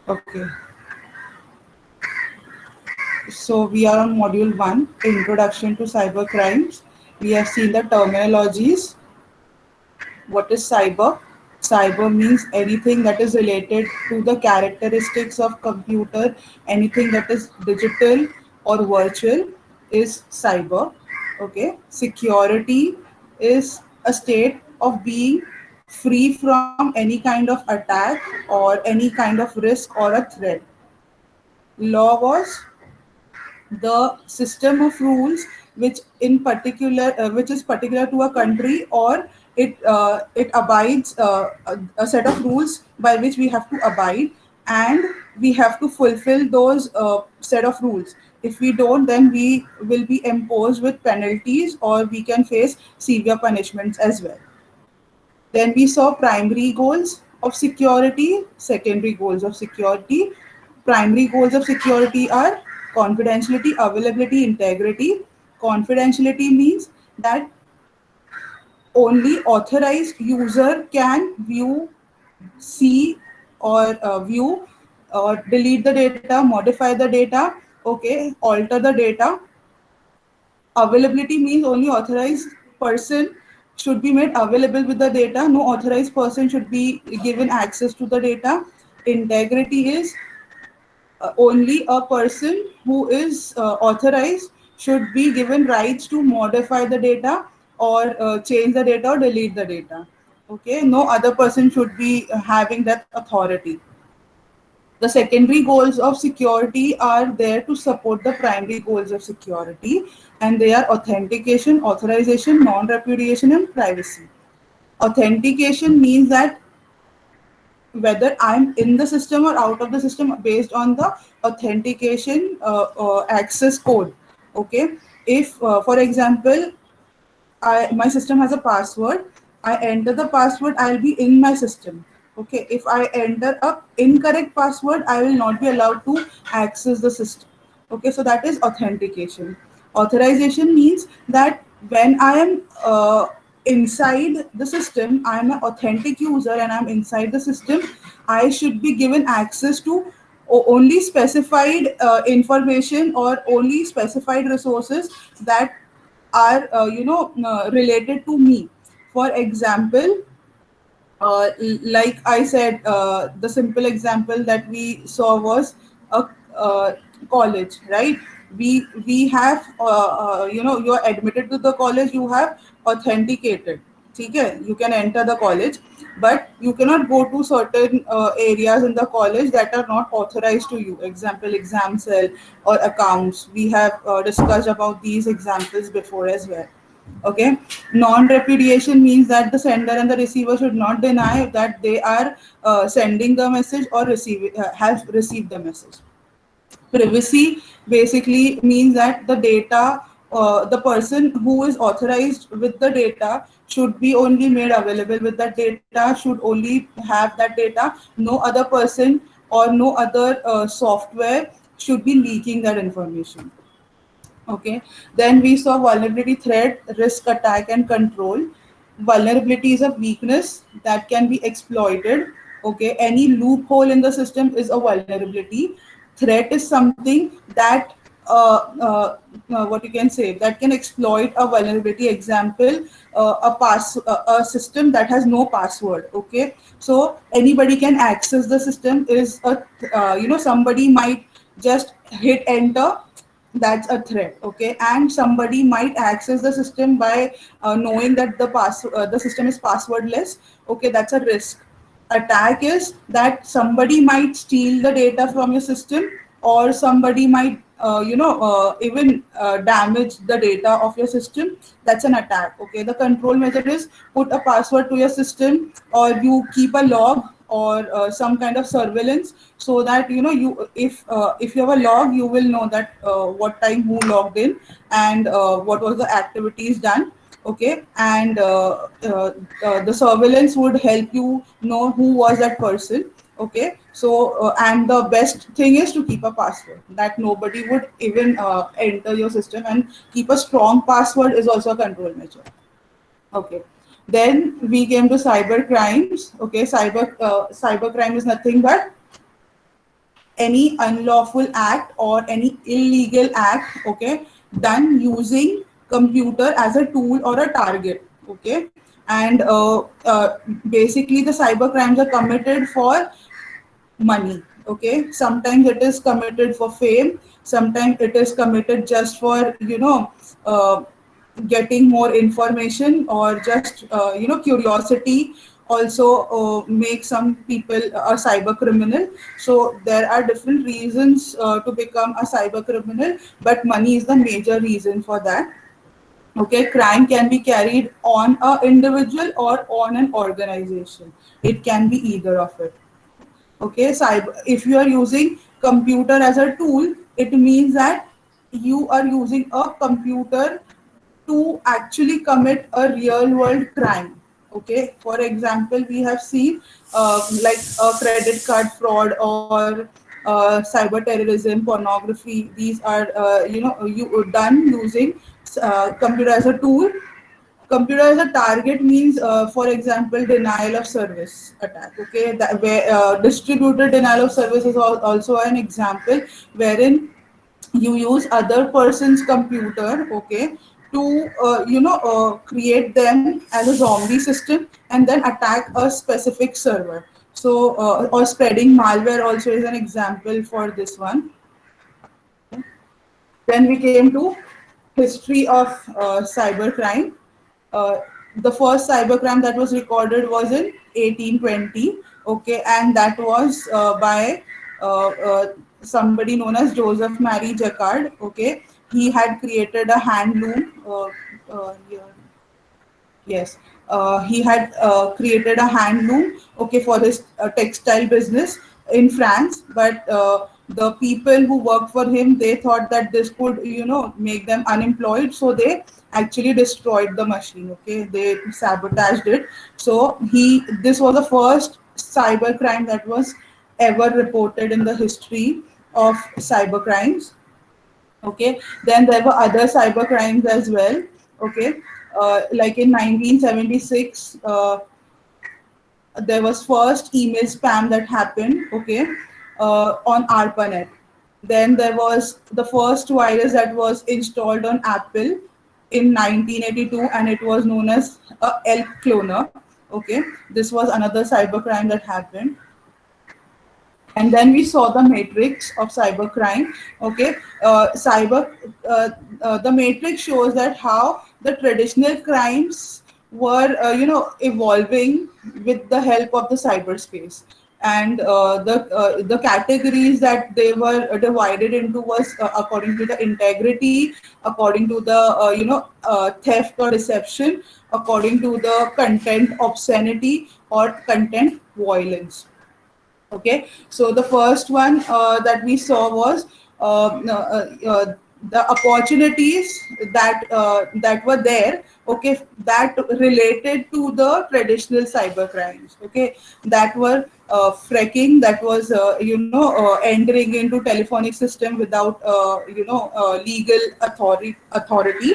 Okay, so we are on module 1, Introduction to Cyber Crimes. We have seen the terminologies. What is cyber? Cyber means anything that is related to the characteristics of computer, anything that is digital or virtual is cyber. Okay. Security is a state of being free from any kind of attack or any kind of risk or a threat. Law was the system of rules which is particular to a country, or it abides a set of rules by which we have to abide, and we have to fulfill those set of rules. If we don't, then we will be imposed with penalties, or we can face severe punishments as well. Then we saw primary goals of security, secondary goals of security. Primary goals of security are confidentiality, availability, integrity. Confidentiality means that only authorized user can view, see, or view or delete the data, modify the data, okay, alter the data. Availability means only authorized person should be made available with the data. No authorized person should be given access to the data. Integrity is only a person who is authorized should be given rights to modify the data, or change the data, or delete the data. Okay, no other person should be having that authority. The secondary goals of security are there to support the primary goals of security, and they are authentication, authorization, non-repudiation, and privacy. Authentication means that whether I'm in the system or out of the system based on the authentication access code. Okay, if for example my system has a password. I enter the password, I'll be in my system. Okay, if I enter a incorrect password, I will not be allowed to access the system. Okay, so that is authentication. Authorization means that when I am inside the system, I am an authentic user and I'm inside the system, I should be given access to only specified information, or only specified resources that are related to me. For example, like I said, the simple example that we saw was a college, right? We have you're admitted to the college, you have authenticated. Okay, you can enter the college, but you cannot go to certain areas in the college that are not authorized to you. Example, exam cell or accounts. We have discussed about these examples before as well. Okay, non-repudiation means that the sender and the receiver should not deny that they are sending the message, or have received the message. Privacy basically means that the data, the person who is authorized with the data should be only made available with that data, should only have that data. No other person or no other software should be leaking that information. Okay, then we saw vulnerability, threat, risk, attack, and control. Vulnerability is a weakness that can be exploited. Okay, any loophole in the system is a vulnerability. Threat is something that what you can say, that can exploit a vulnerability. Example, a system that has no password. Okay, so anybody can access the system. Is a somebody might just hit enter, that's a threat. Okay, and somebody might access the system by knowing that the system is passwordless. Okay, that's a risk. Attack is that somebody might steal the data from your system, or somebody might even damage the data of your system. That's an attack. Okay, the control method is put a password to your system, or you keep a log, or some kind of surveillance, so that if you have a log, you will know that what time who logged in, and what was the activities done. Okay, and the surveillance would help you know who was that person. Okay, so and the best thing is to keep a password that nobody would even enter your system, and keep a strong password is also a control measure. Okay. Then we came to cyber crimes. Okay, cyber crime is nothing but any unlawful act or any illegal act, okay, done using computer as a tool or a target, okay. And basically the cyber crimes are committed for money, okay. Sometimes it is committed for fame, sometimes it is committed just for, uh, getting more information, or just curiosity also make some people a cyber criminal. So there are different reasons to become a cyber criminal, but money is the major reason for that. Okay, crime can be carried on a individual or on an organization. It can be either of it. Okay, cyber, if you are using computer as a tool, it means that you are using a computer to actually commit a real world crime. Okay, for example, we have seen like a credit card fraud, or cyber terrorism, pornography. These are you done using computer as a tool. Computer as a target means, for example, denial of service attack. Okay, that where distributed denial of service is also an example, wherein you use other person's computer, okay, to create them as a zombie system and then attack a specific server. So or spreading malware also is an example for this one. Then we came to history of cybercrime. Uh, the first cybercrime that was recorded was in 1820, okay, and that was by somebody known as Joseph Marie Jacquard. Okay, he had created a hand loom. Yeah, yes, he had created a hand loom, okay, for his textile business in France. But the people who worked for him, they thought that this could, make them unemployed, so they actually destroyed the machine. Okay, they sabotaged it. So this was the first cyber crime that was ever reported in the history of cyber crimes. Okay, then there were other cyber crimes as well. Okay, like in 1976, there was first email spam that happened, okay, on ARPANET. Then there was the first virus that was installed on Apple in 1982, and it was known as a elk cloner. Okay, this was another cybercrime that happened. And then we saw the matrix of cybercrime. Okay, cyber the matrix shows that how the traditional crimes were evolving with the help of the cyberspace. And the categories that they were divided into was according to the integrity, according to the theft or deception, according to the content obscenity or content violence. Okay, so the first one that we saw was the opportunities that were there. Okay, that related to the traditional cyber crimes. Okay, that were fracking, that was entering into telephonic system without legal authority.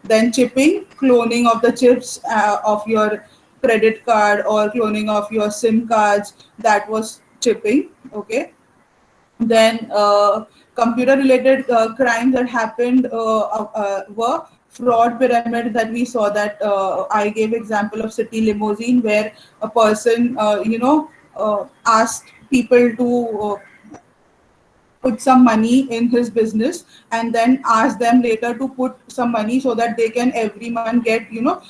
Then chipping, cloning of the chips of your credit card, or cloning of your SIM cards, that was chipping. Okay, then computer related crimes that happened were fraud pyramid, that we saw, that I gave example of city limousine, where a person asked people to put some money in his business, and then ask them later to put some money so that they can every month get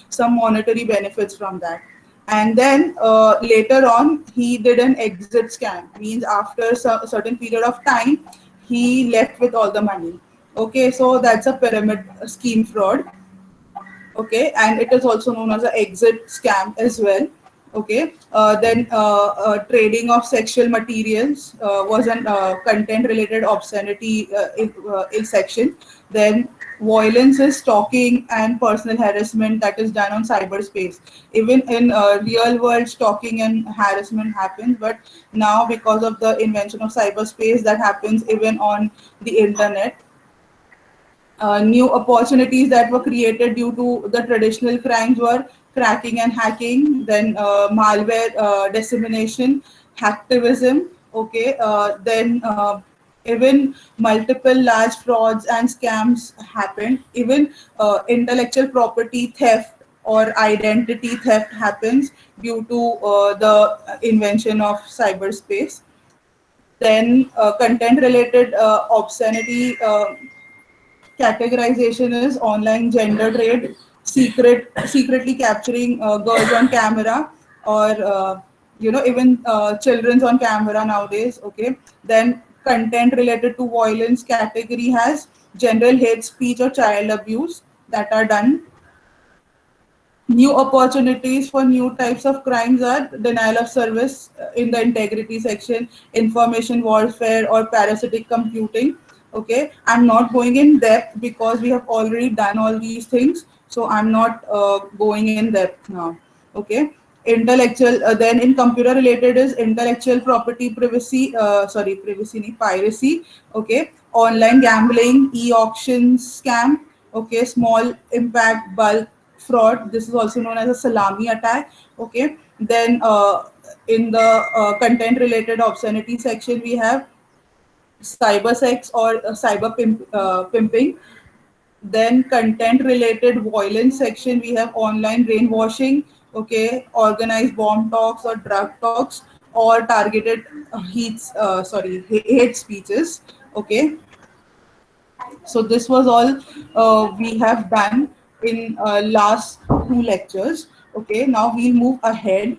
some monetary benefits from that. And then later on he did an exit scam, means after a certain period of time he left with all the money. Okay, so that's a pyramid scheme fraud. Okay, and it is also known as an exit scam as well. Okay, then trading of sexual materials was an content related obscenity in section. Then violence is stalking and personal harassment that is done on cyberspace. Even in real world, stalking and harassment happens, but now because of the invention of cyberspace, that happens even on the internet. New opportunities that were created due to the traditional crimes were cracking and hacking, then malware dissemination, hacktivism. Okay, then even multiple large frauds and scams happen. Even intellectual property theft or identity theft happens due to the invention of cyberspace. Then content related obscenity categorization is online gender trade, secretly capturing girls on camera, or even children's on camera nowadays. Okay, then content related to violence category has general hate speech or child abuse that are done. New opportunities for new types of crimes are denial of service in the integrity section, information warfare, or parasitic computing. Okay, I'm not going in depth because we have already done all these things, so I'm not going in depth now. Okay, intellectual then in computer related is intellectual property privacy, privacy nahi, piracy. Okay, online gambling, e-auctions scam. Okay, small impact bulk fraud, this is also known as a salami attack. Okay, then in the content related obscenity section we have cyber sex or pimping. Then content related violence section we have online brainwashing. Okay, organized bomb talks or drug talks or targeted hate speeches. Okay, so this was all we have done in last two lectures. Okay, now we'll move ahead